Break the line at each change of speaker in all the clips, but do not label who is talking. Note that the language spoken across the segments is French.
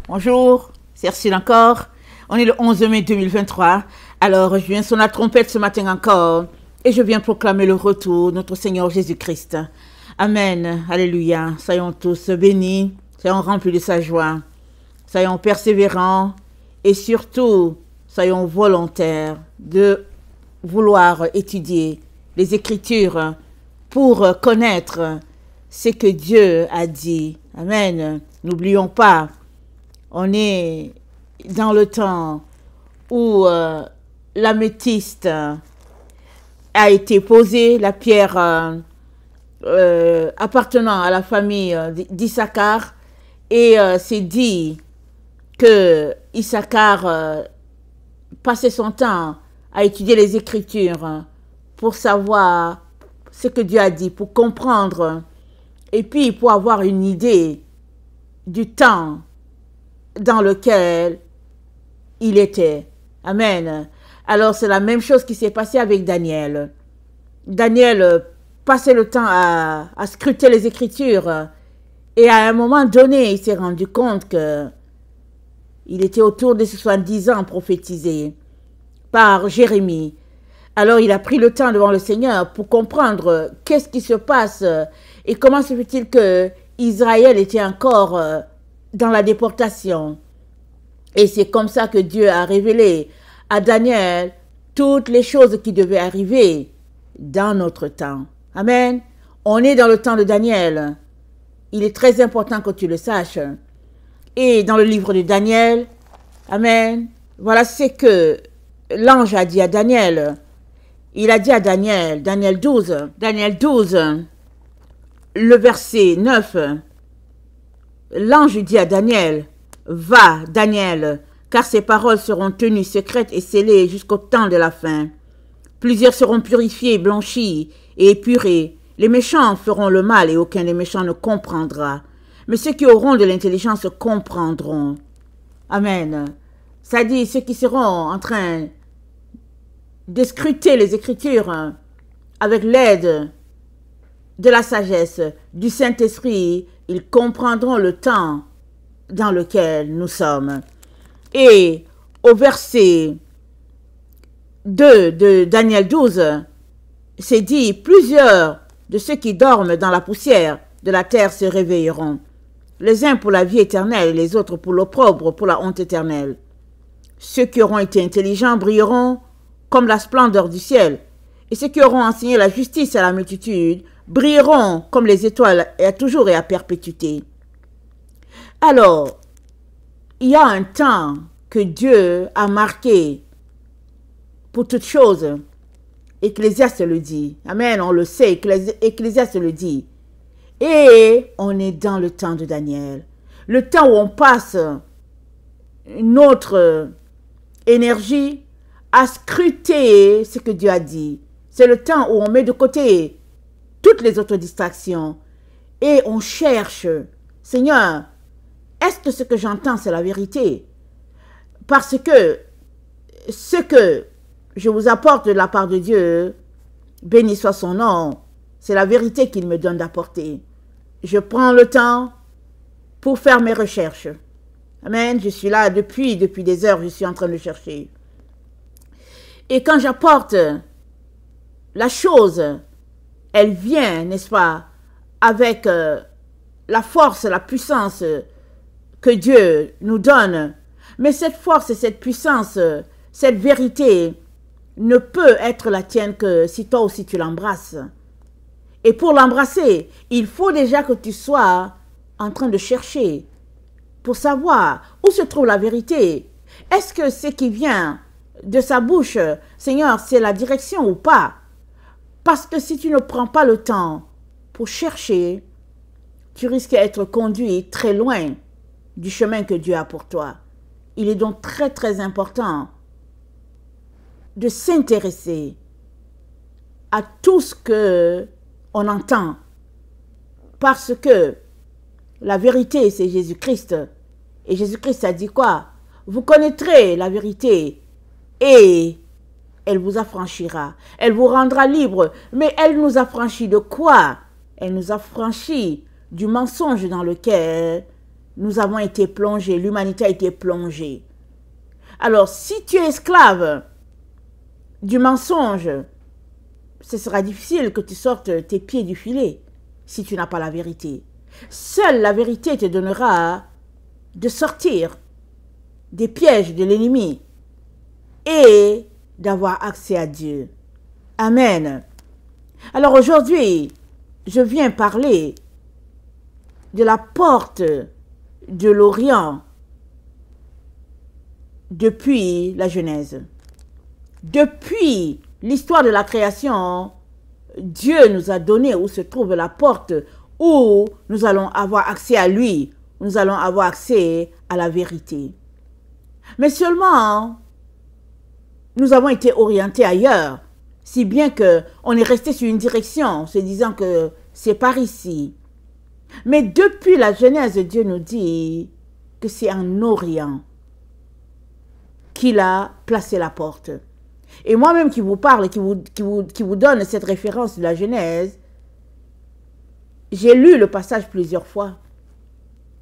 Bonjour, c'est Ursule encore. On est le 11 mai 2023. Alors, je viens sonner la trompette ce matin encore et je viens proclamer le retour de notre Seigneur Jésus-Christ. Amen. Alléluia. Soyons tous bénis, soyons remplis de sa joie, soyons persévérants et surtout, soyons volontaires de vouloir étudier les Écritures pour connaître ce que Dieu a dit. Amen. N'oublions pas, on est dans le temps où l'améthyste a été posée, la pierre appartenant à la famille d'Issachar, et c'est dit que Issachar passait son temps à étudier les Écritures pour savoir ce que Dieu a dit, pour comprendre, et puis pour avoir une idée du temps dans lequel il était. Amen. Alors c'est la même chose qui s'est passée avec Daniel. Daniel passait le temps à scruter les Écritures et à un moment donné, il s'est rendu compte que il était autour de 70 ans prophétisé par Jérémie. Alors il a pris le temps devant le Seigneur pour comprendre qu'est-ce qui se passe et comment se fait-il que Israël était encore dans la déportation. Et c'est comme ça que Dieu a révélé à Daniel toutes les choses qui devaient arriver dans notre temps. Amen. On est dans le temps de Daniel. Il est très important que tu le saches. Et dans le livre de Daniel, amen, voilà ce que l'ange a dit à Daniel. Il a dit à Daniel, Daniel 12, le verset 9, l'ange dit à Daniel, « Va, Daniel, car ces paroles seront tenues secrètes et scellées jusqu'au temps de la fin. Plusieurs seront purifiés, blanchis et épurés. Les méchants feront le mal et aucun des méchants ne comprendra. Mais ceux qui auront de l'intelligence comprendront. » Amen. Ça dit, ceux qui seront en train de scruter les Écritures avec l'aide de la sagesse du Saint-Esprit, ils comprendront le temps dans lequel nous sommes. Et au verset 2 de Daniel 12, c'est dit, plusieurs de ceux qui dorment dans la poussière de la terre se réveilleront, les uns pour la vie éternelle et les autres pour l'opprobre, pour la honte éternelle. Ceux qui auront été intelligents brilleront comme la splendeur du ciel, et ceux qui auront enseigné la justice à la multitude brilleront comme les étoiles et à toujours et à perpétuité. Alors, il y a un temps que Dieu a marqué pour toutes choses. Ecclésiaste le dit. Amen, on le sait, Ecclésiaste le dit. Et on est dans le temps de Daniel. Le temps où on passe notre énergie à scruter ce que Dieu a dit. C'est le temps où on met de côté toutes les autres distractions et on cherche, Seigneur, est-ce que ce que j'entends c'est la vérité? Parce que ce que je vous apporte de la part de Dieu, béni soit son nom, c'est la vérité qu'il me donne d'apporter. Je prends le temps pour faire mes recherches. Amen, je suis là depuis des heures, je suis en train de chercher. Et quand j'apporte la chose, elle vient, n'est-ce pas, avec la force, la puissance que Dieu nous donne. Mais cette force et cette puissance, cette vérité ne peut être la tienne que si toi aussi tu l'embrasses. Et pour l'embrasser, il faut déjà que tu sois en train de chercher pour savoir où se trouve la vérité. Est-ce que ce qui vient de sa bouche, Seigneur, c'est la direction ou pas? Parce que si tu ne prends pas le temps pour chercher, tu risques d'être conduit très loin du chemin que Dieu a pour toi. Il est donc très très important de s'intéresser à tout ce que on entend. Parce que la vérité, c'est Jésus-Christ. Et Jésus-Christ a dit quoi? Vous connaîtrez la vérité et elle vous affranchira. Elle vous rendra libre. Mais elle nous affranchit de quoi? Elle nous affranchit du mensonge dans lequel nous avons été plongés, l'humanité a été plongée. Alors, si tu es esclave du mensonge, ce sera difficile que tu sortes tes pieds du filet si tu n'as pas la vérité. Seule la vérité te donnera de sortir des pièges de l'ennemi et d'avoir accès à Dieu. Amen. Alors aujourd'hui, je viens parler de la porte de l'Orient depuis la Genèse. Depuis l'histoire de la création, Dieu nous a donné où se trouve la porte où nous allons avoir accès à lui, où nous allons avoir accès à la vérité. Mais seulement, nous avons été orientés ailleurs, si bien qu'on est resté sur une direction, se disant que c'est par ici. Mais depuis la Genèse, Dieu nous dit que c'est en Orient qu'il a placé la porte. Et moi-même qui vous parle, qui vous donne cette référence de la Genèse, j'ai lu le passage plusieurs fois,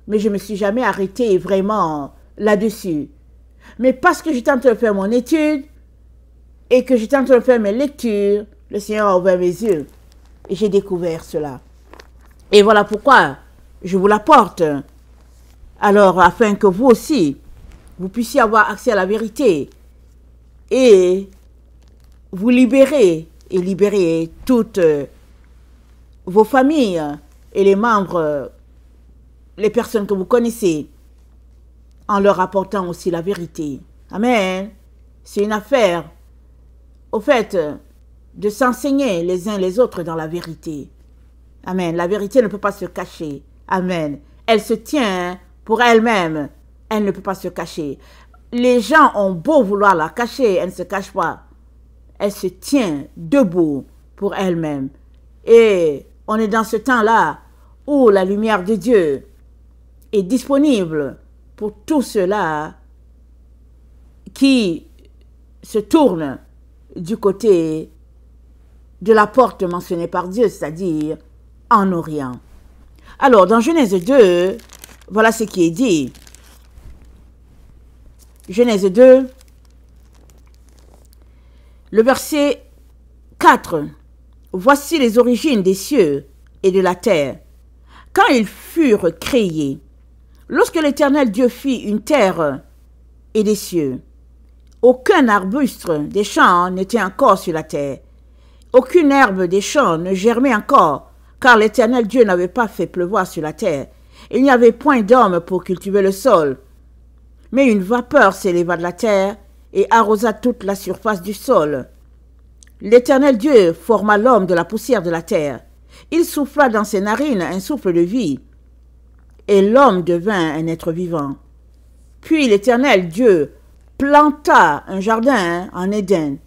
mais je ne me suis jamais arrêtée vraiment là-dessus. Mais parce que j'étais en train de faire mon étude et que j'étais en train de faire mes lectures, le Seigneur a ouvert mes yeux et j'ai découvert cela. Et voilà pourquoi je vous l'apporte. Alors, afin que vous aussi, vous puissiez avoir accès à la vérité et vous libérer et libérer toutes vos familles et les membres, les personnes que vous connaissez, en leur apportant aussi la vérité. Amen. C'est une affaire, au fait, de s'enseigner les uns les autres dans la vérité. Amen. La vérité ne peut pas se cacher. Amen. Elle se tient pour elle-même. Elle ne peut pas se cacher. Les gens ont beau vouloir la cacher, elle ne se cache pas. Elle se tient debout pour elle-même. Et on est dans ce temps-là où la lumière de Dieu est disponible pour tous ceux-là qui se tournent du côté de la porte mentionnée par Dieu, c'est-à-dire en Orient. Alors, dans Genèse 2, voilà ce qui est dit. Genèse 2, le verset 4. Voici les origines des cieux et de la terre, quand ils furent créés. Lorsque l'Éternel Dieu fit une terre et des cieux, aucun arbuste des champs n'était encore sur la terre. Aucune herbe des champs ne germait encore, car l'Éternel Dieu n'avait pas fait pleuvoir sur la terre. Il n'y avait point d'homme pour cultiver le sol. Mais une vapeur s'éleva de la terre et arrosa toute la surface du sol. L'Éternel Dieu forma l'homme de la poussière de la terre. Il souffla dans ses narines un souffle de vie, et l'homme devint un être vivant. Puis l'Éternel Dieu planta un jardin en Éden,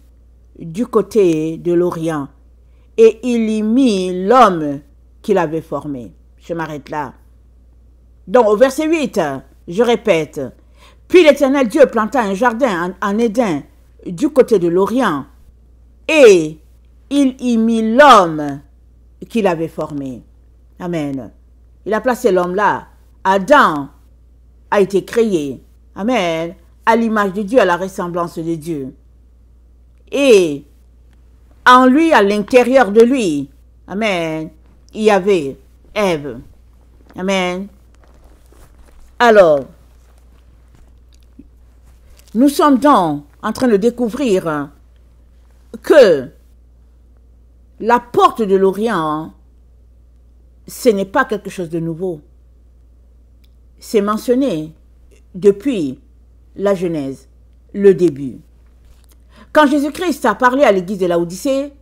du côté de l'Orient, et il y mit l'homme qu'il avait formé. Je m'arrête là. Donc au verset 8, je répète. Puis l'Éternel Dieu planta un jardin en Éden, du côté de l'Orient, et il y mit l'homme qu'il avait formé. Amen. Il a placé l'homme là. Adam a été créé. Amen. À l'image de Dieu, à la ressemblance de Dieu. Et en lui, à l'intérieur de lui, amen, il y avait Ève. Amen. Alors, nous sommes donc en train de découvrir que la porte de l'Orient, ce n'est pas quelque chose de nouveau. C'est mentionné depuis la Genèse, le début. Quand Jésus-Christ a parlé à l'église de Laodicée,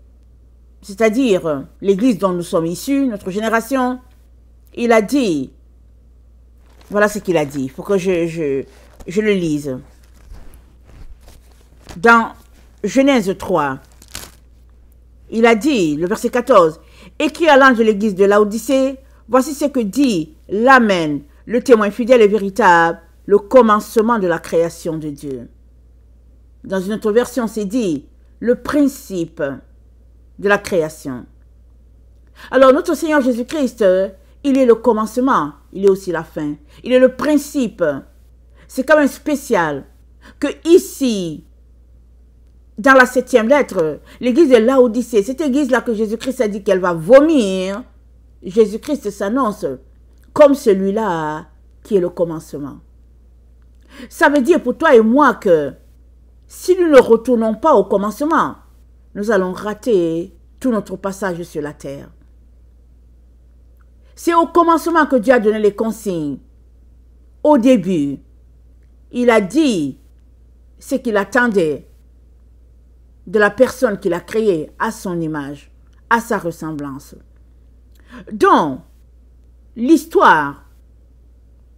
c'est-à-dire l'église dont nous sommes issus, notre génération, il a dit, voilà ce qu'il a dit, il faut que je le lise. Dans Genèse 3, il a dit, le verset 14, « Écris à l'ange de l'église de Laodicée, voici ce que dit l'Amen, le témoin fidèle et véritable, le commencement de la création de Dieu. » Dans une autre version, c'est dit, « Le principe de la création. » Alors, notre Seigneur Jésus-Christ, il est le commencement, il est aussi la fin. Il est le principe. C'est quand même spécial que ici, dans la 7e lettre, l'église de Laodicée, cette église-là que Jésus-Christ a dit qu'elle va vomir, Jésus-Christ s'annonce comme celui-là qui est le commencement. Ça veut dire pour toi et moi que si nous ne retournons pas au commencement, nous allons rater tout notre passage sur la terre. C'est au commencement que Dieu a donné les consignes. Au début, il a dit ce qu'il attendait de la personne qu'il a créée à son image, à sa ressemblance. Donc, l'histoire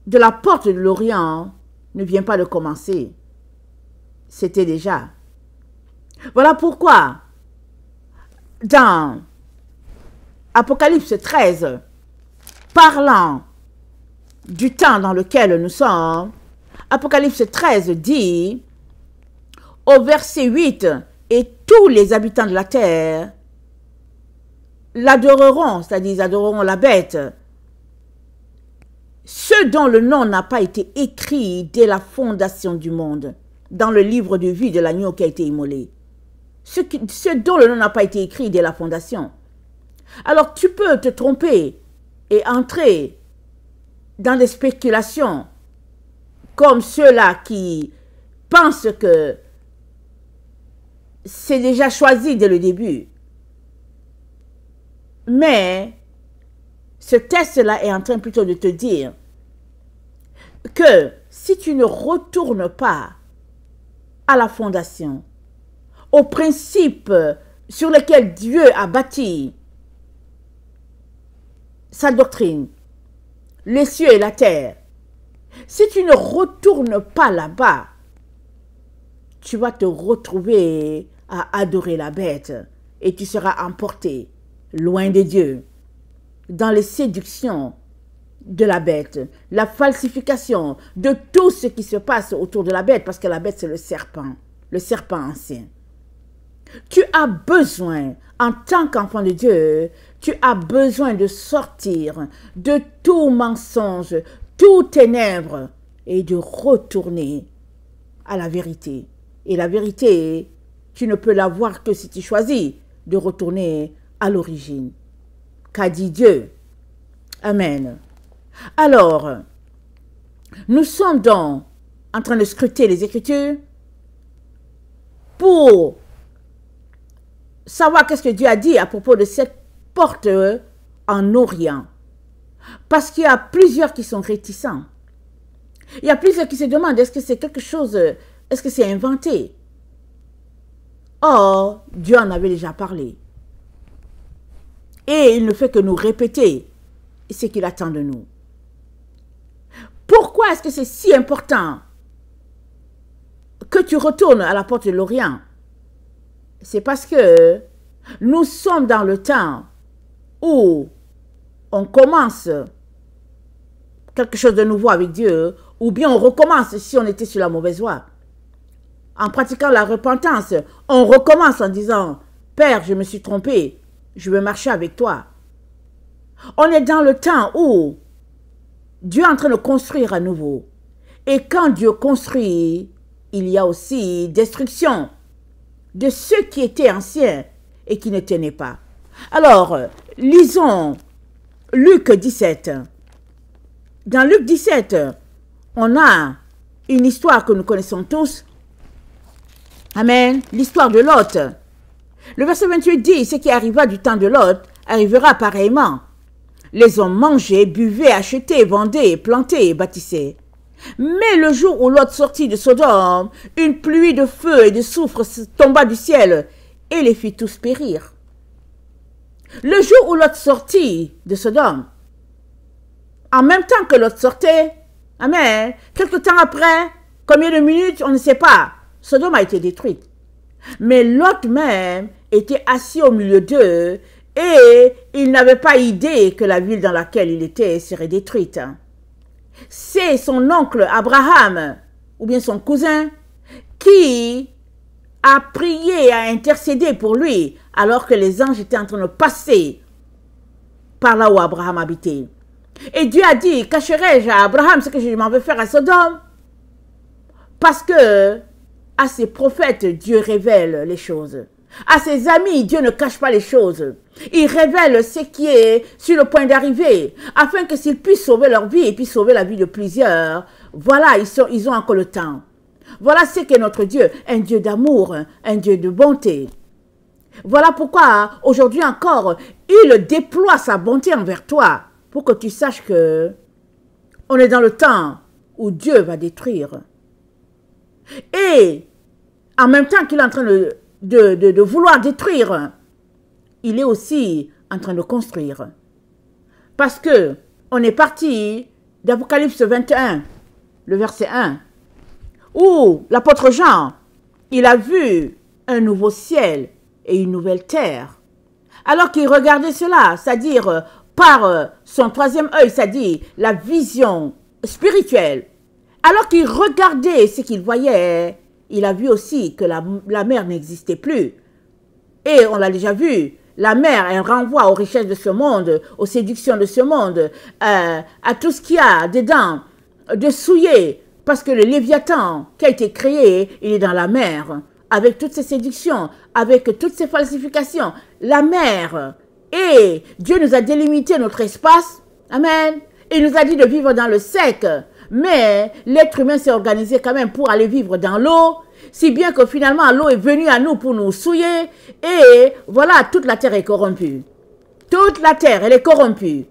de la porte de l'Orient ne vient pas de commencer. C'était déjà. Voilà pourquoi, dans Apocalypse 13, parlant du temps dans lequel nous sommes, Apocalypse 13 dit, au verset 8, « Et tous les habitants de la terre l'adoreront, c'est-à-dire ils adoreront la bête, ceux dont le nom n'a pas été écrit dès la fondation du monde, dans le livre de vie de l'agneau qui a été immolé. Ceux dont le nom n'a pas été écrit dès la fondation. » Alors tu peux te tromper et entrer dans des spéculations comme ceux-là qui pensent que c'est déjà choisi dès le début. Mais ce test-là est en train plutôt de te dire que si tu ne retournes pas à la fondation, aux principes sur lesquels Dieu a bâti sa doctrine, les cieux et la terre, si tu ne retournes pas là-bas, tu vas te retrouver à adorer la bête et tu seras emporté loin de Dieu, dans les séductions de la bête, la falsification de tout ce qui se passe autour de la bête, parce que la bête c'est le serpent ancien. Tu as besoin, en tant qu'enfant de Dieu, tu as besoin de sortir de tout mensonge, tout ténèbres et de retourner à la vérité. Et la vérité, tu ne peux l'avoir que si tu choisis de retourner à l'origine. Qu'a dit Dieu? Amen. Alors, nous sommes donc en train de scruter les Écritures pour savoir qu'est-ce que Dieu a dit à propos de cette porte en Orient. Parce qu'il y a plusieurs qui sont réticents. Il y a plusieurs qui se demandent, est-ce que c'est quelque chose, est-ce que c'est inventé? Or, Dieu en avait déjà parlé. Et il ne fait que nous répéter ce qu'il attend de nous. Pourquoi est-ce que c'est si important que tu retournes à la porte de l'Orient? C'est parce que nous sommes dans le temps où on commence quelque chose de nouveau avec Dieu, ou bien on recommence si on était sur la mauvaise voie. En pratiquant la repentance, on recommence en disant, « Père, je me suis trompé, je veux marcher avec toi. » On est dans le temps où Dieu est en train de construire à nouveau. Et quand Dieu construit, il y a aussi destruction de ceux qui étaient anciens et qui ne tenaient pas. Alors, lisons Luc 17. Dans Luc 17, on a une histoire que nous connaissons tous. Amen. L'histoire de Lot. Le verset 28 dit, ce qui arriva du temps de Lot arrivera pareillement. Les hommes mangeaient, buvaient, achetaient, vendaient, plantaient et bâtissaient. Mais le jour où Lot sortit de Sodome, une pluie de feu et de soufre tomba du ciel et les fit tous périr. Le jour où Lot sortit de Sodome, en même temps que Lot sortait, amen, quelque temps après, combien de minutes, on ne sait pas, Sodome a été détruite. Mais Lot même était assis au milieu d'eux et il n'avait pas idée que la ville dans laquelle il était serait détruite. C'est son oncle Abraham, ou bien son cousin, qui a prié, a intercédé pour lui, alors que les anges étaient en train de passer par là où Abraham habitait. Et Dieu a dit, cacherai-je à Abraham ce que je m'en veux faire à Sodome? Parce que à ses prophètes, Dieu révèle les choses. À ses amis, Dieu ne cache pas les choses. Il révèle ce qui est sur le point d'arriver, afin que s'ils puissent sauver leur vie et puis sauver la vie de plusieurs, voilà, ils ont encore le temps. Voilà ce qu'est notre Dieu, un Dieu d'amour, un Dieu de bonté. Voilà pourquoi, aujourd'hui encore, il déploie sa bonté envers toi, pour que tu saches que on est dans le temps où Dieu va détruire. Et en même temps qu'il est en train de vouloir détruire, il est aussi en train de construire. Parce que on est parti d'Apocalypse 21, le verset 1, où l'apôtre Jean, il a vu un nouveau ciel et une nouvelle terre. Alors qu'il regardait cela, c'est-à-dire par son troisième œil, c'est-à-dire la vision spirituelle, alors qu'il regardait ce qu'il voyait, il a vu aussi que la mer n'existait plus. Et on l'a déjà vu, la mer, elle renvoie aux richesses de ce monde, aux séductions de ce monde, à tout ce qu'il y a dedans, de souillé, parce que le Léviathan qui a été créé, il est dans la mer, avec toutes ces séductions, avec toutes ces falsifications. La mer, et Dieu nous a délimité notre espace, amen, il nous a dit de vivre dans le sec, mais l'être humain s'est organisé quand même pour aller vivre dans l'eau, si bien que finalement l'eau est venue à nous pour nous souiller, et voilà, toute la terre est corrompue. Toute la terre, elle est corrompue.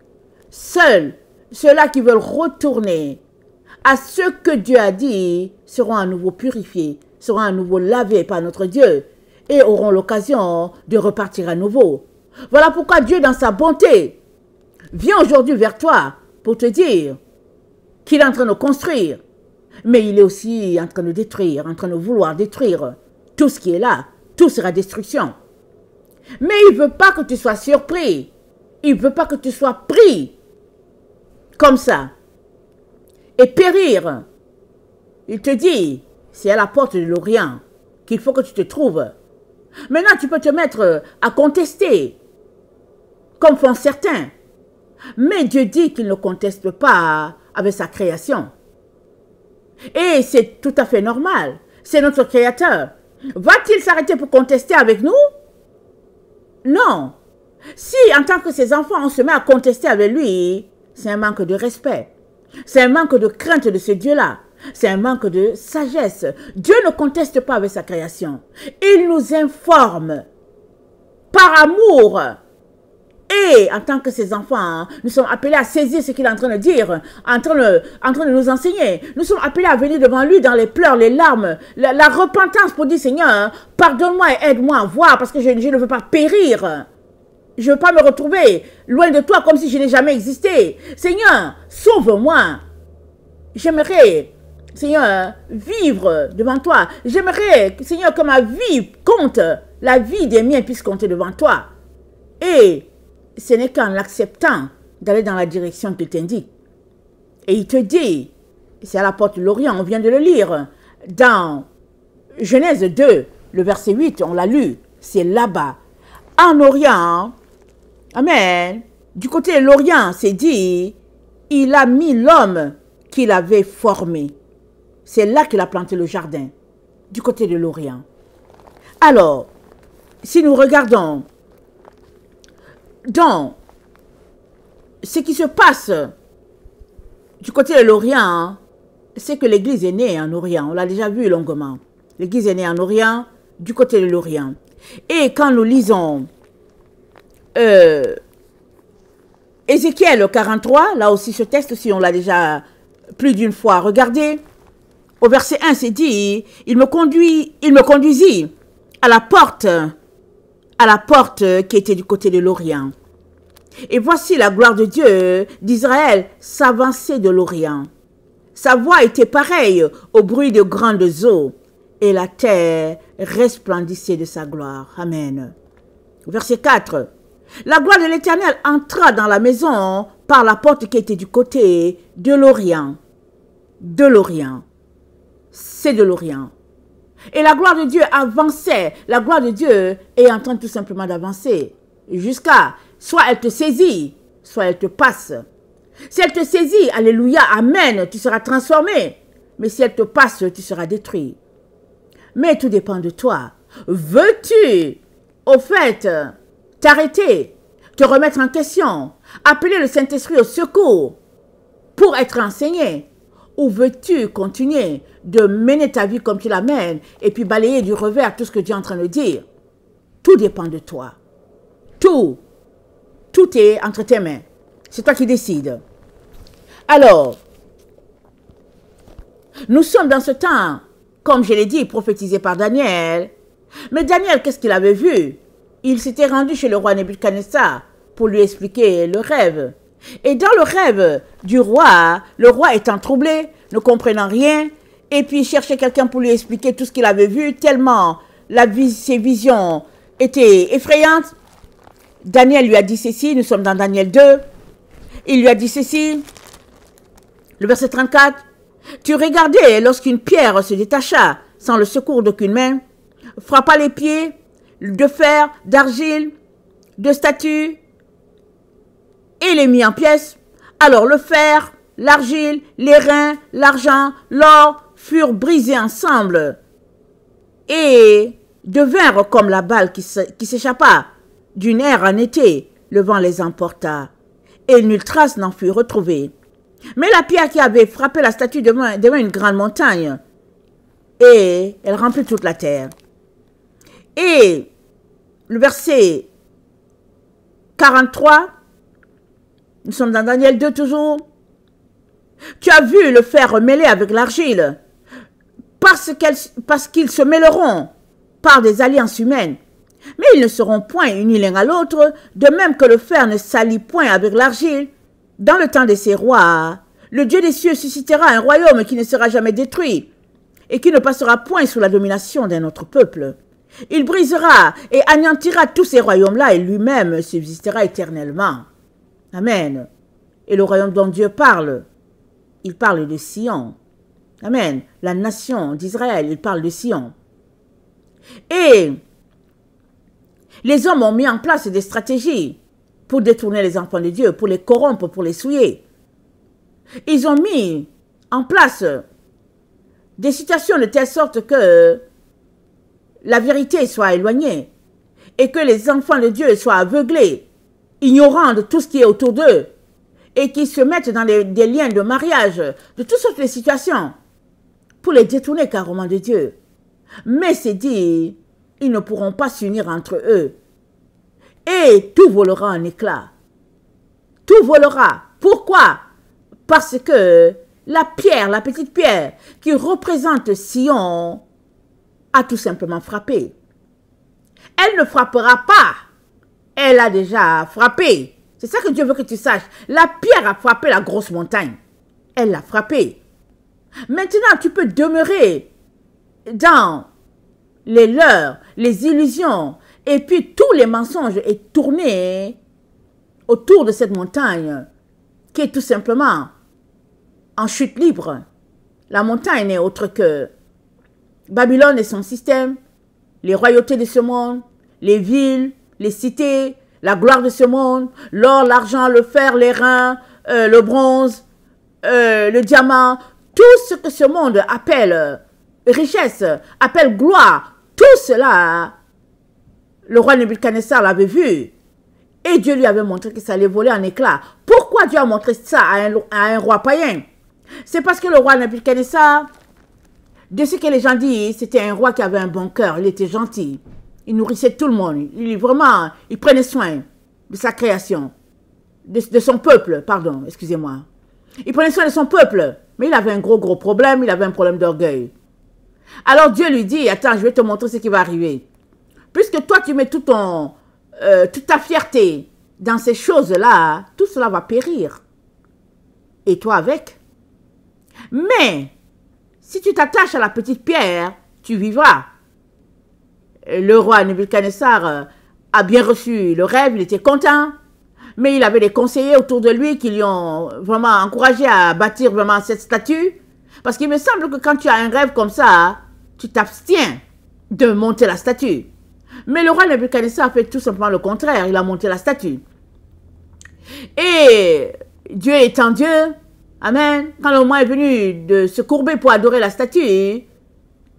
Seuls ceux-là qui veulent retourner à ce que Dieu a dit seront à nouveau purifiés, seront à nouveau lavés par notre Dieu, et auront l'occasion de repartir à nouveau. Voilà pourquoi Dieu, dans sa bonté, vient aujourd'hui vers toi pour te dire qu'il est en train de construire, mais il est aussi en train de détruire, en train de vouloir détruire tout ce qui est là. Tout sera destruction. Mais il ne veut pas que tu sois surpris. Il ne veut pas que tu sois pris comme ça et périr. Il te dit, c'est à la porte de l'Orient qu'il faut que tu te trouves. Maintenant, tu peux te mettre à contester, comme font certains. Mais Dieu dit qu'il ne conteste pas avec sa création. Et c'est tout à fait normal. C'est notre Créateur. Va-t-il s'arrêter pour contester avec nous? Non. Si, en tant que ses enfants, on se met à contester avec lui, c'est un manque de respect. C'est un manque de crainte de ce Dieu-là. C'est un manque de sagesse. Dieu ne conteste pas avec sa création. Il nous informe par amour. Et en tant que ses enfants, nous sommes appelés à saisir ce qu'il est en train de dire, en train de nous enseigner. Nous sommes appelés à venir devant lui dans les pleurs, les larmes, la repentance pour dire, Seigneur, pardonne-moi et aide-moi à voir parce que je ne veux pas périr. Je ne veux pas me retrouver loin de toi comme si je n'ai jamais existé. Seigneur, sauve-moi. J'aimerais, Seigneur, vivre devant toi. J'aimerais, Seigneur, que ma vie compte, la vie des miens puisse compter devant toi. Et ce n'est qu'en l'acceptant d'aller dans la direction qu'il t'indique. Et il te dit, c'est à la porte de l'Orient, on vient de le lire, dans Genèse 2, le verset 8, on l'a lu, c'est là-bas. En Orient, amen, du côté de l'Orient, c'est dit, il a mis l'homme qu'il avait formé. C'est là qu'il a planté le jardin, du côté de l'Orient. Alors, si nous regardons donc, ce qui se passe du côté de l'Orient, c'est que l'Église est née en Orient. On l'a déjà vu longuement. L'Église est née en Orient, du côté de l'Orient. Et quand nous lisons Ézéchiel 43, là aussi ce texte aussi on l'a déjà plus d'une fois regardé. Au verset 1, c'est dit, il me conduisit à la porte qui était du côté de l'Orient. Et voici la gloire de Dieu d'Israël s'avançait de l'Orient. Sa voix était pareille au bruit de grandes eaux, et la terre resplendissait de sa gloire. Amen. Verset 4. La gloire de l'Éternel entra dans la maison par la porte qui était du côté de l'Orient. De l'Orient. C'est de l'Orient. Et la gloire de Dieu avançait. La gloire de Dieu est en train tout simplement d'avancer. Jusqu'à, soit elle te saisit, soit elle te passe. Si elle te saisit, alléluia, amen, tu seras transformé. Mais si elle te passe, tu seras détruit. Mais tout dépend de toi. Veux-tu, au fait, t'arrêter, te remettre en question, appeler le Saint-Esprit au secours pour être enseigné? Ou veux-tu continuer de mener ta vie comme tu la mènes et puis balayer du revers tout ce que Dieu est en train de dire? Tout dépend de toi. Tout est entre tes mains. C'est toi qui décides. Alors, nous sommes dans ce temps, comme je l'ai dit, prophétisé par Daniel. Mais Daniel, qu'est-ce qu'il avait vu? Il s'était rendu chez le roi Nebuchadnezzar pour lui expliquer le rêve. Et dans le rêve du roi, le roi étant troublé, ne comprenant rien, et puis cherchait quelqu'un pour lui expliquer tout ce qu'il avait vu, tellement ses visions étaient effrayantes. Daniel lui a dit ceci, nous sommes dans Daniel 2, il lui a dit ceci, le verset 34, « Tu regardais lorsqu'une pierre se détacha, sans le secours d'aucune main, frappa les pieds de fer, d'argile, de statues, et les mit en pièces. Alors le fer, l'argile, les reins, l'argent, l'or furent brisés ensemble et devinrent comme la balle qui s'échappa d'une aire en été. Le vent les emporta et nulle trace n'en fut retrouvée. Mais la pierre qui avait frappé la statue devint une grande montagne et elle remplit toute la terre. » Et le verset 43, nous sommes dans Daniel 2 toujours. « Tu as vu le fer mêlé avec l'argile, parce qu'ils se mêleront par des alliances humaines. Mais ils ne seront point unis l'un à l'autre, de même que le fer ne s'allie point avec l'argile. Dans le temps de ces rois, le Dieu des cieux suscitera un royaume qui ne sera jamais détruit, et qui ne passera point sous la domination d'un autre peuple. Il brisera et anéantira tous ces royaumes-là, et lui-même subsistera éternellement. » Amen. Et le royaume dont Dieu parle, il parle de Sion. Amen. La nation d'Israël, il parle de Sion. Et les hommes ont mis en place des stratégies pour détourner les enfants de Dieu, pour les corrompre, pour les souiller. Ils ont mis en place des situations de telle sorte que la vérité soit éloignée et que les enfants de Dieu soient aveuglés, ignorants de tout ce qui est autour d'eux et qui se mettent dans des liens de mariage, de toutes sortes de situations pour les détourner carrément de Dieu. Mais c'est dit, ils ne pourront pas s'unir entre eux. Et tout volera en éclats. Tout volera. Pourquoi? Parce que la pierre, la petite pierre qui représente Sion a tout simplement frappé. Elle ne frappera pas. Elle a déjà frappé. C'est ça que Dieu veut que tu saches. La pierre a frappé la grosse montagne. Elle l'a frappé. Maintenant, tu peux demeurer dans les leurres, les illusions, et puis tous les mensonges et tourner autour de cette montagne qui est tout simplement en chute libre. La montagne n'est autre que Babylone et son système, les royautés de ce monde, les villes, les cités, la gloire de ce monde, l'or, l'argent, le fer, les reins, le bronze, le diamant, tout ce que ce monde appelle richesse, appelle gloire, tout cela, le roi Nebuchadnezzar l'avait vu. Et Dieu lui avait montré que ça allait voler en éclats. Pourquoi Dieu a montré ça à un roi païen? C'est parce que le roi Nebuchadnezzar, de ce que les gens disent, c'était un roi qui avait un bon cœur, il était gentil. Il nourrissait tout le monde. Il prenait soin de sa création, de son peuple, pardon, excusez-moi. Il prenait soin de son peuple, mais il avait un gros problème, il avait un problème d'orgueil. Alors Dieu lui dit, attends, je vais te montrer ce qui va arriver. Puisque toi, tu mets toute ta fierté dans ces choses-là, tout cela va périr. Et toi avec. Mais, si tu t'attaches à la petite pierre, tu vivras. Le roi Nebuchadnezzar a bien reçu le rêve, il était content, mais il avait des conseillers autour de lui qui lui ont vraiment encouragé à bâtir vraiment cette statue. Parce qu'il me semble que quand tu as un rêve comme ça, tu t'abstiens de monter la statue. Mais le roi Nebuchadnezzar a fait tout simplement le contraire, il a monté la statue. Et Dieu étant Dieu, amen, quand le moment est venu de se courber pour adorer la statue,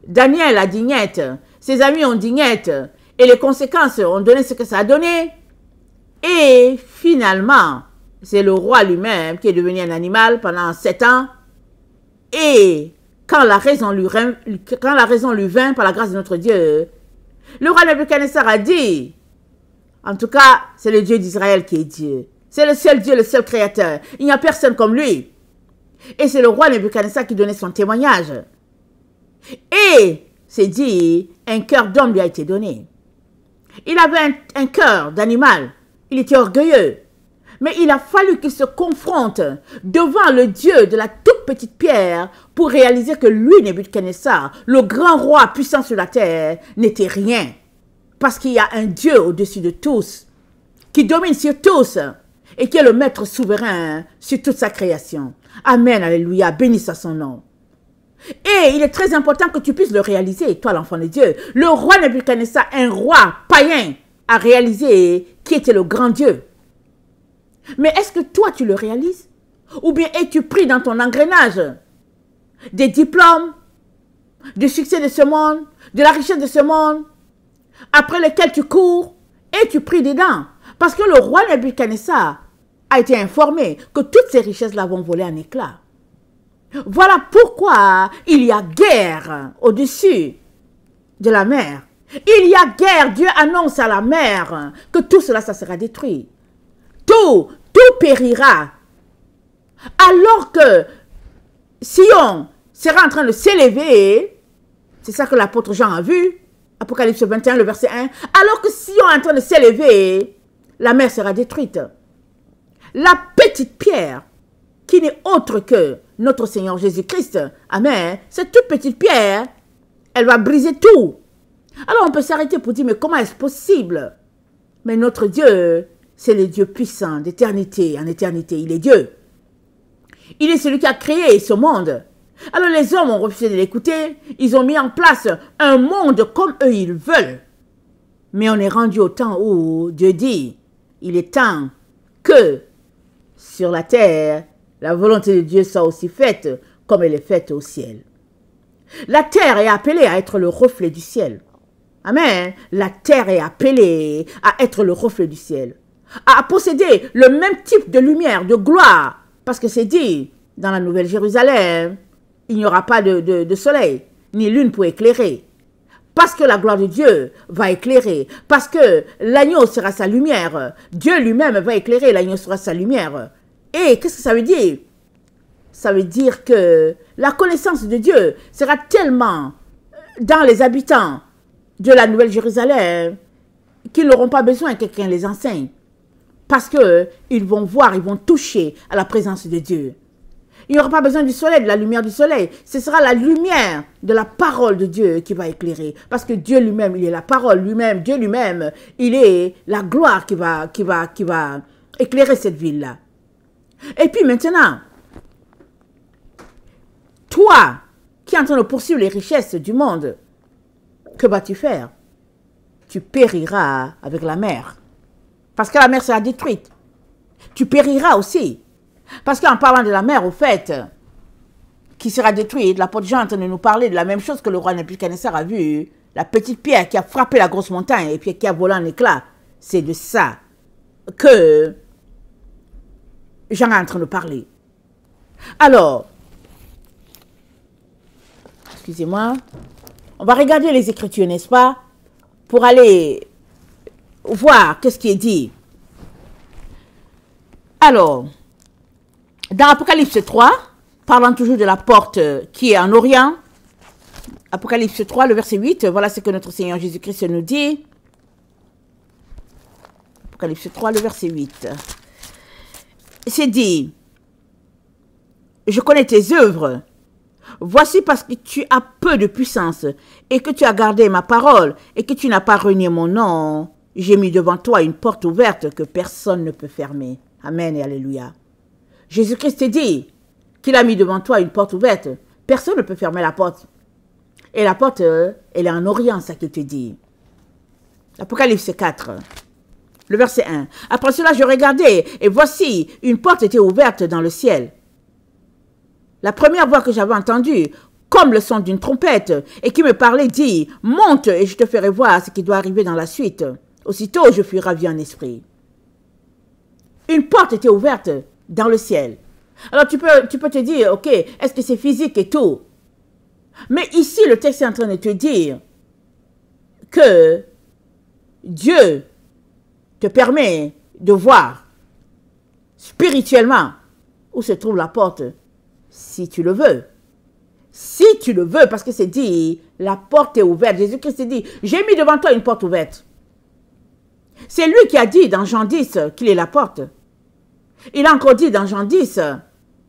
Daniel a dit niet, ses amis ont dit niet, et les conséquences ont donné ce que ça a donné. Et finalement, c'est le roi lui-même qui est devenu un animal pendant 7 ans. Et quand la raison lui vint par la grâce de notre Dieu, le roi Nebuchadnezzar a dit, en tout cas, c'est le Dieu d'Israël qui est Dieu. C'est le seul Dieu, le seul créateur. Il n'y a personne comme lui. Et c'est le roi Nebuchadnezzar qui donnait son témoignage. Et, c'est dit, un cœur d'homme lui a été donné. Il avait un cœur d'animal. Il était orgueilleux. Mais il a fallu qu'il se confronte devant le Dieu de la toute petite pierre pour réaliser que lui, Nebuchadnezzar, le grand roi puissant sur la terre, n'était rien. Parce qu'il y a un Dieu au-dessus de tous, qui domine sur tous et qui est le maître souverain sur toute sa création. Amen, alléluia, béni soit son nom. Et il est très important que tu puisses le réaliser, toi l'enfant de Dieu. Le roi Nebuchadnezzar, un roi païen, a réalisé qui était le grand Dieu. Mais est-ce que toi tu le réalises? Ou bien es-tu pris dans ton engrenage des diplômes, du succès de ce monde, de la richesse de ce monde, après lesquels tu cours et tu pries dedans? Parce que le roi Nebuchadnezzar a été informé que toutes ces richesses-là vont voler en éclats. Voilà pourquoi il y a guerre au-dessus de la mer. Il y a guerre, Dieu annonce à la mer que tout cela, ça sera détruit. Tout périra. Alors que Sion sera en train de s'élever, c'est ça que l'apôtre Jean a vu, Apocalypse 21, le verset 1, alors que Sion est en train de s'élever, la mer sera détruite. La petite pierre, qui n'est autre que notre Seigneur Jésus-Christ, amen, cette toute petite pierre, elle va briser tout. Alors on peut s'arrêter pour dire, mais comment est-ce possible? Mais notre Dieu, c'est le Dieu puissant d'éternité en éternité, il est Dieu. Il est celui qui a créé ce monde. Alors les hommes ont refusé de l'écouter, ils ont mis en place un monde comme eux ils veulent. Mais on est rendu au temps où Dieu dit, il est temps que sur la terre, la volonté de Dieu soit aussi faite comme elle est faite au ciel. La terre est appelée à être le reflet du ciel. Amen. La terre est appelée à être le reflet du ciel. À posséder le même type de lumière, de gloire. Parce que c'est dit, dans la Nouvelle Jérusalem, il n'y aura pas de soleil, ni lune pour éclairer. Parce que la gloire de Dieu va éclairer. Parce que l'agneau sera sa lumière. Dieu lui-même va éclairer, l'agneau sera sa lumière. Et qu'est-ce que ça veut dire? Ça veut dire que la connaissance de Dieu sera tellement dans les habitants de la Nouvelle Jérusalem qu'ils n'auront pas besoin que quelqu'un les enseigne. Parce qu'ils vont voir, ils vont toucher à la présence de Dieu. Il n'y aura pas besoin du soleil, de la lumière du soleil. Ce sera la lumière de la parole de Dieu qui va éclairer. Parce que Dieu lui-même, il est la parole lui-même. Dieu lui-même, il est la gloire qui va éclairer cette ville-là. Et puis maintenant, toi qui es en train de poursuivre les richesses du monde, que vas-tu faire? Tu périras avec la mer. Parce que la mer sera détruite. Tu périras aussi. Parce qu'en parlant de la mer, au fait, qui sera détruite, l'apôtre Jean est en train de nous parler de la même chose que le roi Nebuchadnezzar a vu, la petite pierre qui a frappé la grosse montagne et puis qui a volé en éclats. C'est de ça que Jean est en train de parler. Alors, excusez-moi, on va regarder les Écritures, n'est-ce pas, pour aller voir qu'est-ce qui est dit. Alors, dans Apocalypse 3, parlant toujours de la porte qui est en Orient, Apocalypse 3, le verset 8, voilà ce que notre Seigneur Jésus-Christ nous dit. Apocalypse 3, le verset 8. C'est dit, je connais tes œuvres. Voici parce que tu as peu de puissance et que tu as gardé ma parole et que tu n'as pas renié mon nom. J'ai mis devant toi une porte ouverte que personne ne peut fermer. Amen et alléluia. Jésus-Christ dit qu'il a mis devant toi une porte ouverte. Personne ne peut fermer la porte. Et la porte, elle est en Orient, ça que te dit. Apocalypse 4. Le verset 1. Après cela, je regardais, et voici, une porte était ouverte dans le ciel. La première voix que j'avais entendue, comme le son d'une trompette, et qui me parlait, dit, « Monte, et je te ferai voir ce qui doit arriver dans la suite. » Aussitôt, je fus ravi en esprit. Une porte était ouverte dans le ciel. Alors, tu peux te dire, ok, est-ce que c'est physique et tout? Mais ici, le texte est en train de te dire que Dieu te permet de voir spirituellement où se trouve la porte, si tu le veux. Si tu le veux, parce que c'est dit, la porte est ouverte. Jésus-Christ dit, j'ai mis devant toi une porte ouverte. C'est lui qui a dit dans Jean 10 qu'il est la porte. Il a encore dit dans Jean 10,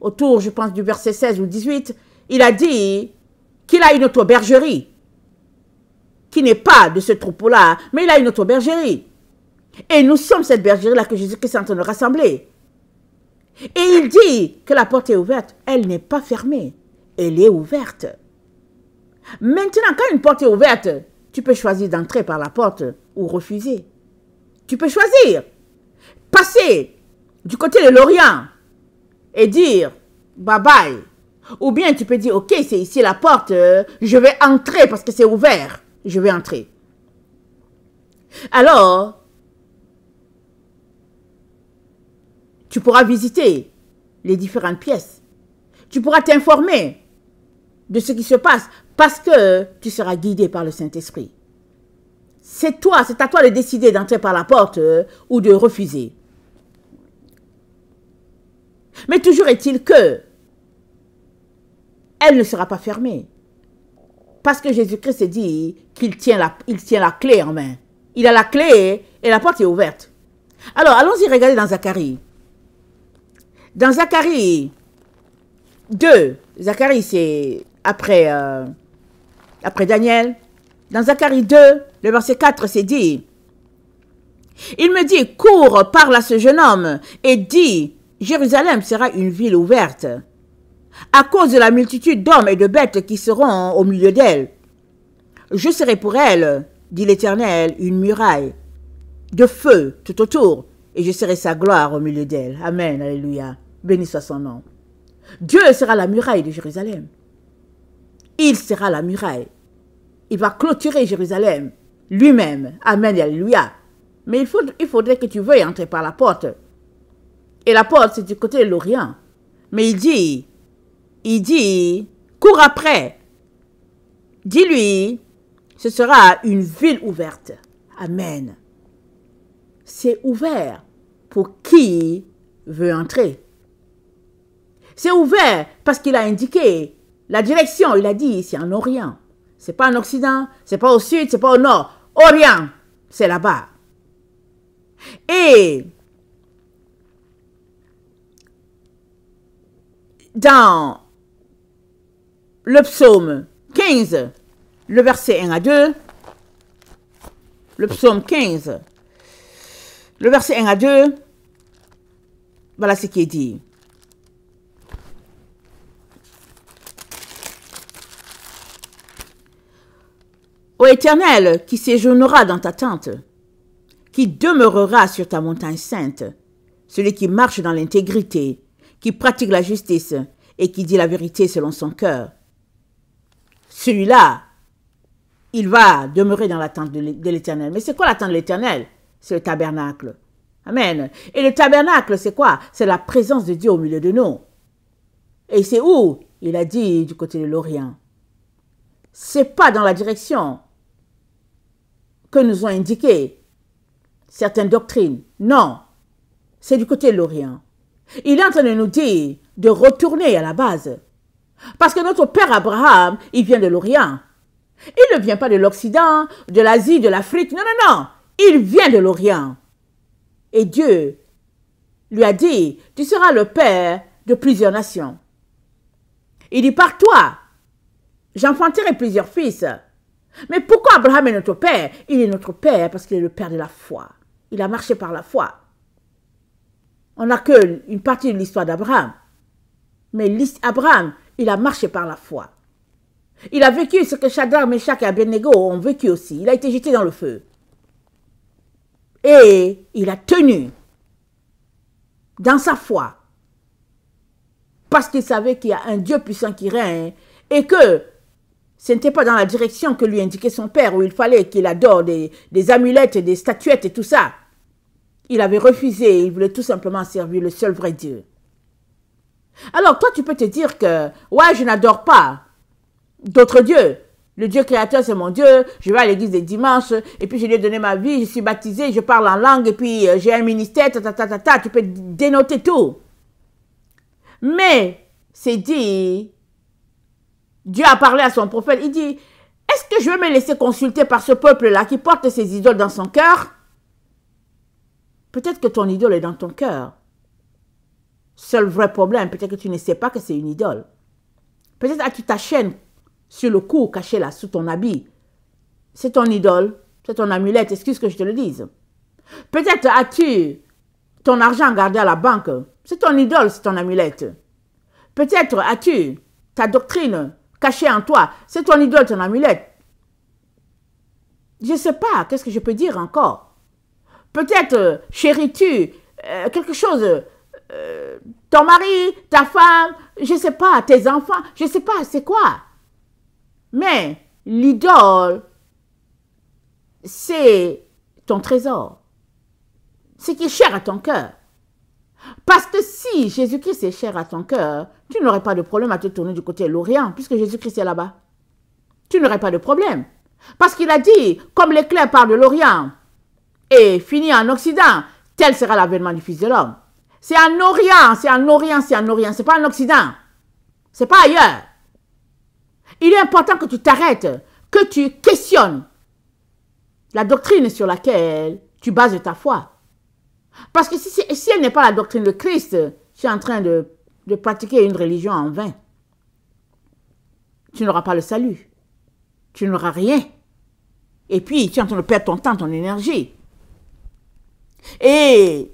autour, je pense, du verset 16 ou 18, il a dit qu'il a une autre bergerie, qui n'est pas de ce troupeau-là, mais il a une autre bergerie. Et nous sommes cette bergerie-là que Jésus-Christ est en train de rassembler. Et il dit que la porte est ouverte. Elle n'est pas fermée. Elle est ouverte. Maintenant, quand une porte est ouverte, tu peux choisir d'entrer par la porte ou refuser. Tu peux choisir. Passer du côté de l'Orient et dire bye bye. Ou bien tu peux dire, ok, c'est ici la porte, je vais entrer parce que c'est ouvert. Je vais entrer. Alors, tu pourras visiter les différentes pièces. Tu pourras t'informer de ce qui se passe parce que tu seras guidé par le Saint-Esprit. C'est à toi de décider d'entrer par la porte ou de refuser. Mais toujours est-il que elle ne sera pas fermée. Parce que Jésus-Christ dit qu'il tient la clé en main. Il a la clé et la porte est ouverte. Alors, allons-y regarder dans Zacharie. Dans Zacharie 2, Zacharie c'est après Daniel. Dans Zacharie 2, le verset 4, c'est dit, il me dit, cours, parle à ce jeune homme et dis, Jérusalem sera une ville ouverte, à cause de la multitude d'hommes et de bêtes qui seront au milieu d'elle. Je serai pour elle, dit l'Éternel, une muraille de feu tout autour, et je serai sa gloire au milieu d'elle. Amen, alléluia. Béni soit son nom. Dieu sera la muraille de Jérusalem. Il sera la muraille. Il va clôturer Jérusalem lui-même. Amen, alléluia. Mais il faudrait que tu veuilles entrer par la porte. Et la porte, c'est du côté de l'Orient. Mais il dit, cours après. Dis-lui, ce sera une ville ouverte. Amen. C'est ouvert pour qui veut entrer. C'est ouvert parce qu'il a indiqué la direction. Il a dit, c'est en Orient. C'est pas en Occident, c'est pas au Sud, c'est pas au Nord. Orient, c'est là-bas. Et dans le psaume 15, le verset 1 à 2, le psaume 15, le verset 1 à 2, voilà ce qui est dit. Ô Éternel, qui séjournera dans ta tente, qui demeurera sur ta montagne sainte, celui qui marche dans l'intégrité, qui pratique la justice et qui dit la vérité selon son cœur. Celui-là, il va demeurer dans la tente de l'Éternel. Mais c'est quoi la tente de l'Éternel? C'est le tabernacle. Amen. Et le tabernacle, c'est quoi? C'est la présence de Dieu au milieu de nous. Et c'est où? Il a dit du côté de l'Orient. C'est pas dans la direction que nous ont indiqué certaines doctrines. Non, c'est du côté de l'Orient. Il est en train de nous dire de retourner à la base. Parce que notre père Abraham, il vient de l'Orient. Il ne vient pas de l'Occident, de l'Asie, de l'Afrique. Non, non, non. Il vient de l'Orient. Et Dieu lui a dit, tu seras le père de plusieurs nations. Il dit, par toi, j'enfanterai plusieurs fils. Mais pourquoi Abraham est notre père? Il est notre père parce qu'il est le père de la foi. Il a marché par la foi. On n'a qu'une partie de l'histoire d'Abraham. Mais Abraham, il a marché par la foi. Il a vécu ce que Shadrach, Meshach et Abednego ont vécu aussi. Il a été jeté dans le feu. Et il a tenu dans sa foi. Parce qu'il savait qu'il y a un Dieu puissant qui règne et que ce n'était pas dans la direction que lui indiquait son père où il fallait qu'il adore des amulettes, des statuettes et tout ça. Il avait refusé, il voulait tout simplement servir le seul vrai Dieu. Alors toi, tu peux te dire que, ouais, je n'adore pas d'autres dieux. Le Dieu créateur, c'est mon Dieu. Je vais à l'église les dimanches et puis je lui ai donné ma vie, je suis baptisé, je parle en langue et puis j'ai un ministère, tu peux dénoter tout. Mais, c'est dit, Dieu a parlé à son prophète, il dit, est-ce que je vais me laisser consulter par ce peuple-là qui porte ses idoles dans son cœur? Peut-être que ton idole est dans ton cœur. Seul vrai problème, peut-être que tu ne sais pas que c'est une idole. Peut-être as-tu ta chaîne sur le cou, cachée là, sous ton habit. C'est ton idole, c'est ton amulette, excuse que je te le dise. Peut-être as-tu ton argent gardé à la banque. C'est ton idole, c'est ton amulette. Peut-être as-tu ta doctrine cachée en toi. C'est ton idole, ton amulette. Je ne sais pas, qu'est-ce que je peux dire encore? Peut-être chéris-tu quelque chose, ton mari, ta femme, je ne sais pas, tes enfants, je ne sais pas, c'est quoi? Mais l'idole, c'est ton trésor. Ce qui est cher à ton cœur. Parce que si Jésus-Christ est cher à ton cœur, tu n'aurais pas de problème à te tourner du côté de l'Orient, puisque Jésus-Christ est là-bas. Tu n'aurais pas de problème. Parce qu'il a dit, comme l'éclair part de l'Orient et finit en Occident, tel sera l'avènement du Fils de l'homme. C'est en Orient, c'est en Orient, c'est en Orient, c'est pas en Occident. C'est pas ailleurs. Il est important que tu t'arrêtes, que tu questionnes la doctrine sur laquelle tu bases ta foi. Parce que si elle n'est pas la doctrine de Christ, tu es en train de pratiquer une religion en vain. Tu n'auras pas le salut. Tu n'auras rien. Et puis, tu es en train de perdre ton temps, ton énergie. Et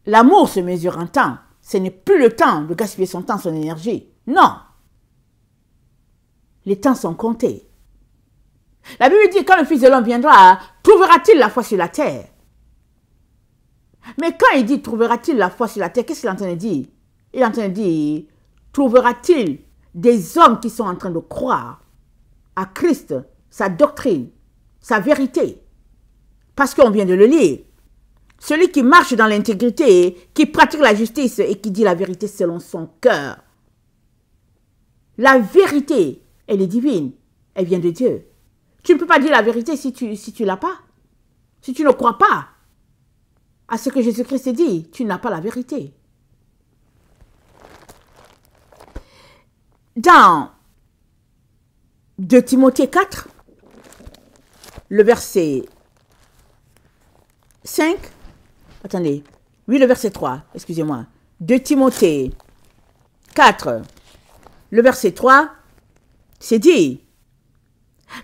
l'amour se mesure en temps. Ce n'est plus le temps de gaspiller son temps, son énergie. Non. Les temps sont comptés. La Bible dit, quand le Fils de l'homme viendra, trouvera-t-il la foi sur la terre? Mais quand il dit, trouvera-t-il la foi sur la terre, qu'est-ce qu'il est en train de dire? Il est en train de dire, trouvera-t-il des hommes qui sont en train de croire à Christ, sa doctrine, sa vérité? Parce qu'on vient de le lire. Celui qui marche dans l'intégrité, qui pratique la justice et qui dit la vérité selon son cœur. La vérité, elle est divine. Elle vient de Dieu. Tu ne peux pas dire la vérité si tu ne l'as pas. Si tu ne crois pas à ce que Jésus-Christ dit, tu n'as pas la vérité. Dans 2 Timothée 4, le verset 5, attendez, oui, le verset 3, excusez-moi. 2 Timothée 4, le verset 3, c'est dit,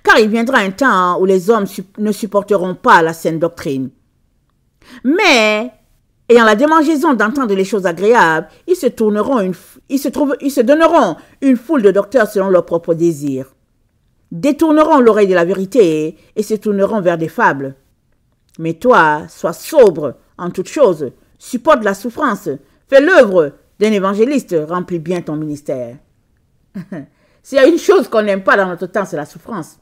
car il viendra un temps où les hommes ne supporteront pas la saine doctrine. Mais, ayant la démangeaison d'entendre les choses agréables, ils se donneront une foule de docteurs selon leurs propres désirs, détourneront l'oreille de la vérité et se tourneront vers des fables. Mais toi, sois sobre en toutes choses, supporte la souffrance, fais l'œuvre d'un évangéliste, remplis bien ton ministère. S'il y a une chose qu'on n'aime pas dans notre temps, c'est la souffrance.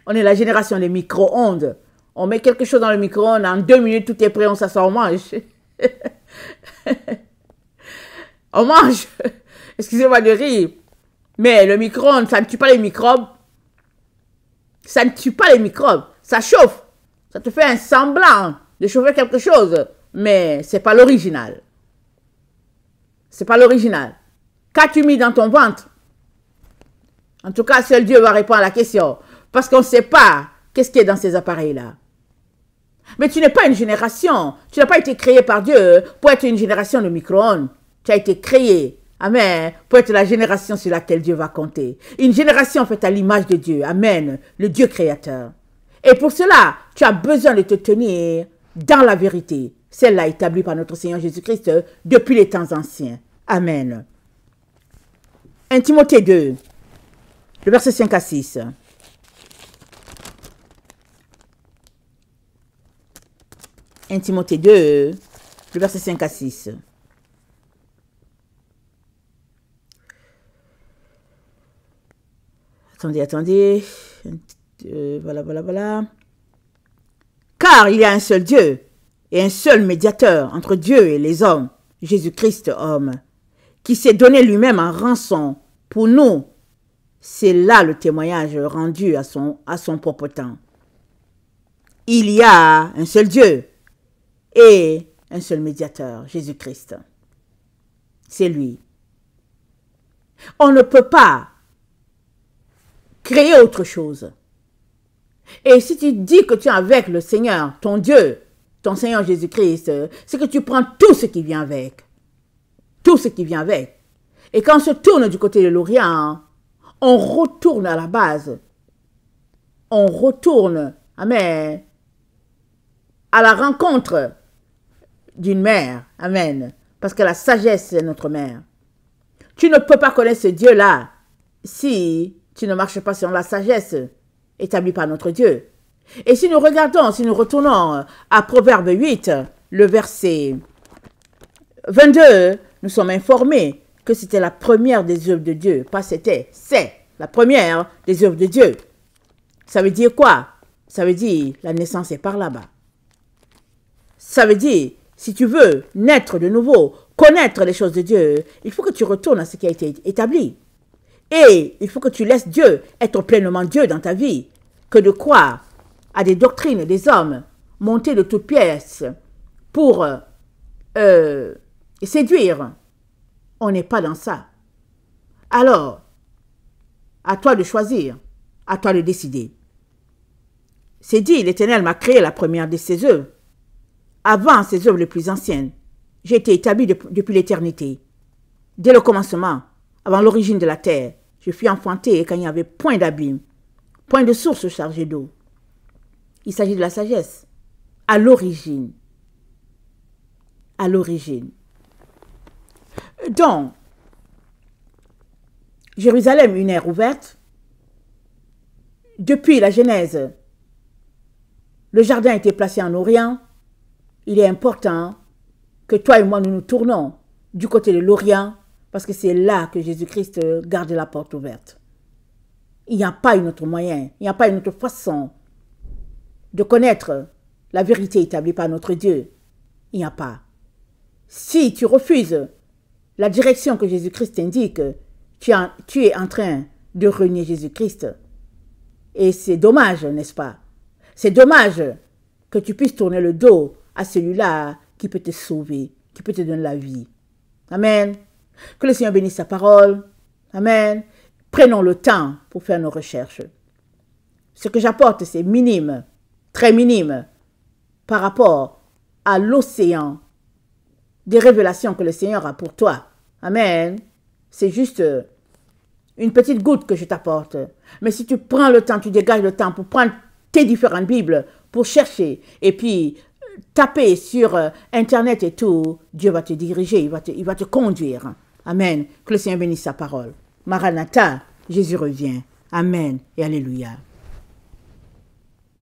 On est la génération des micro-ondes. On met quelque chose dans le micro-ondes, en 2 minutes, tout est prêt, on s'assoit, on mange. On mange. Excusez-moi de rire. Mais le micro-ondes, ça ne tue pas les microbes. Ça ne tue pas les microbes. Ça chauffe. Ça te fait un semblant de chauffer quelque chose. Mais ce n'est pas l'original. Ce n'est pas l'original. Qu'as-tu mis dans ton ventre? En tout cas, seul Dieu va répondre à la question. Parce qu'on ne sait pas qu'est-ce qui est dans ces appareils-là. Mais tu n'es pas une génération. Tu n'as pas été créé par Dieu pour être une génération de micro-ondes. Tu as été créé, amen, pour être la génération sur laquelle Dieu va compter. Une génération faite à l'image de Dieu, amen, le Dieu créateur. Et pour cela, tu as besoin de te tenir dans la vérité, celle-là établie par notre Seigneur Jésus-Christ depuis les temps anciens. Amen. 1 Timothée 2, le verset 5 à 6. 1 Timothée 2, le verset 5 à 6. Attendez. Voilà. Car il y a un seul Dieu et un seul médiateur entre Dieu et les hommes, Jésus-Christ homme, qui s'est donné lui-même en rançon pour nous. C'est là le témoignage rendu à son propre temps. Il y a un seul Dieu et un seul médiateur, Jésus-Christ. C'est lui. On ne peut pas créer autre chose. Et si tu dis que tu es avec le Seigneur, ton Dieu, ton Seigneur Jésus-Christ, c'est que tu prends tout ce qui vient avec. Tout ce qui vient avec. Et quand on se tourne du côté de l'Orient, on retourne à la base. On retourne, amen, à la rencontre d'une mère, amen. Parce que la sagesse, c'est notre mère. Tu ne peux pas connaître ce Dieu-là si tu ne marches pas selon la sagesse établie par notre Dieu. Et si nous regardons, si nous retournons à Proverbe 8, le verset 22, nous sommes informés que c'était la première des œuvres de Dieu. Pas c'était, c'est la première des œuvres de Dieu. Ça veut dire quoi? Ça veut dire la naissance est par là-bas. Ça veut dire, si tu veux naître de nouveau, connaître les choses de Dieu, il faut que tu retournes à ce qui a été établi. Et il faut que tu laisses Dieu être pleinement Dieu dans ta vie, que de croire à des doctrines des hommes montées de toutes pièces pour séduire. On n'est pas dans ça. Alors, à toi de choisir, à toi de décider. C'est dit, l'Éternel m'a créé la première de ses œuvres. Avant ses œuvres les plus anciennes, j'ai été établi depuis l'éternité. Dès le commencement, avant l'origine de la terre, je fus enfanté quand il n'y avait point d'abîme, point de source chargée d'eau. Il s'agit de la sagesse. À l'origine. À l'origine. Donc, Jérusalem, une ère ouverte. Depuis la Genèse, le jardin a été placé en Orient. Il est important que toi et moi, nous nous tournons du côté de l'Orient, parce que c'est là que Jésus-Christ garde la porte ouverte. Il n'y a pas un autre moyen, il n'y a pas une autre façon de connaître la vérité établie par notre Dieu. Il n'y a pas. Si tu refuses la direction que Jésus-Christ indique, tu es en train de renier Jésus-Christ. Et c'est dommage, n'est-ce pas? C'est dommage que tu puisses tourner le dos à celui-là qui peut te sauver, qui peut te donner la vie. Amen. Que le Seigneur bénisse sa parole. Amen. Prenons le temps pour faire nos recherches. Ce que j'apporte, c'est minime, très minime, par rapport à l'océan des révélations que le Seigneur a pour toi. Amen. C'est juste une petite goutte que je t'apporte. Mais si tu prends le temps, tu dégages le temps pour prendre tes différentes Bibles, pour chercher, et puis taper sur Internet et tout, Dieu va te diriger, il va te conduire. Amen. Que le Seigneur bénisse sa parole. Maranatha, Jésus revient. Amen et alléluia.